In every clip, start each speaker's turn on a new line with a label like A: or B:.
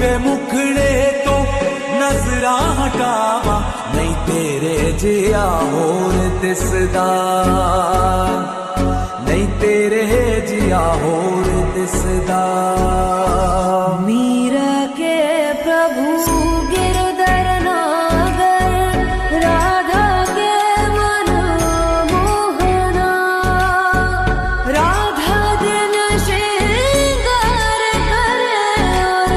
A: किवे मुखड़े तो नजरा हटावा, नहीं तेरे जिया होर दिसदा, नहीं तेरे जिया होर दिसदा।
B: मीरा के प्रभु गिरधर नागर, राधा के मन मोहना, राधा दिन श्रृंगार करे और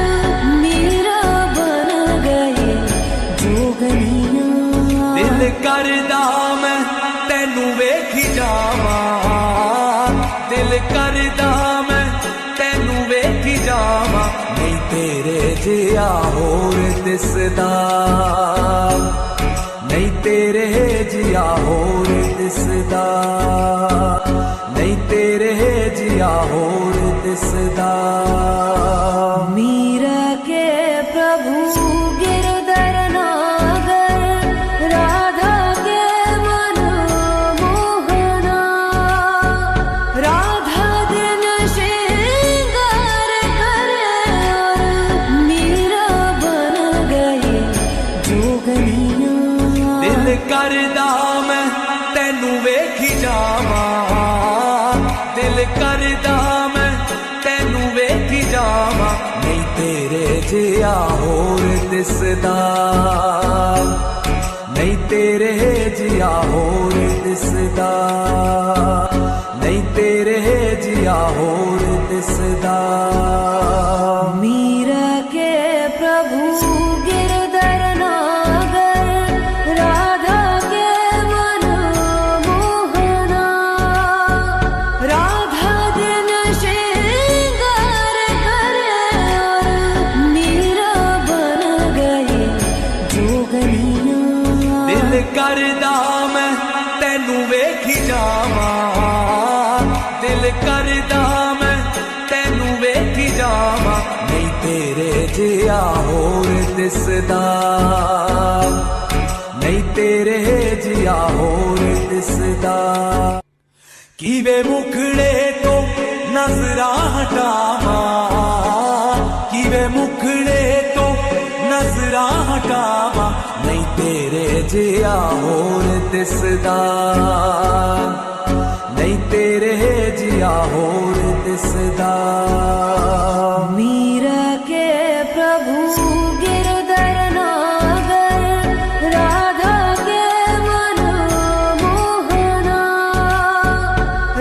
B: मीरा बन गई जोगनिया।
A: दिल करदा मैं तेनू वेखी जावा, दिल करदा मैं तेनू वेखी जावा, नहीं तेरे जिया होर दिसदा, नहीं तेरे जिया होर दिसदा, नहीं तेरे जिया होर दिसदा।
B: मीरा के प्रभु गिरधर नागर, राधा के मन मोहना, राधा दिन श्रृंगार करे और मीरा बन गई जोगनिया।
A: दिल करदा मैं तेनू वेखी जावा, दिल करदा मैं तेनू वेखी जावा, नहीं तेरे जिया होर दिसदा, नहीं तेरे जिया होर दिसदा, नहीं तेरे जिया होर दिसदा।
B: मीरा के प्रभु गिरधर नागर, राधा के मन मोहना, राधा दिन श्रृंगार करे और मीरा बन गई जोगनिया।
A: दिल करदा मैं तेनू वेखी जावा, दिल करदा मैं तेनू वेखी जावा, नहीं तेरे जिया होर दिसदा, नहीं तेरे जिया होर दिसदा। किवे मुखड़े तो नजरा हटावा, किवे मुखड़े तो नजरा हटावा, नहीं तेरे जिया होर दिसदा, नहीं तेरे जिया होर दिसदा।
B: मीरा के प्रभु गिरधर नागर, राधा के मन मोहना,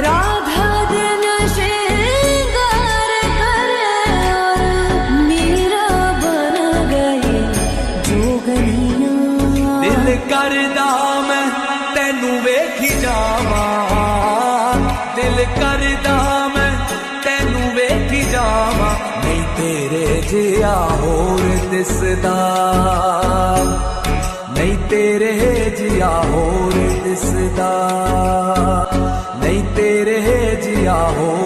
B: राधा दिन श्रृंगार करे और मीरा बन गई जोगनिया।
A: दिल करदा मैं तेनू वेखी जावा, दिल करदा मैं तेनू वेखी जावा, नहीं तेरे जिया होर दिसदा, नहीं तेरे जिया होर दिसदा, नहीं तेरे जिया होर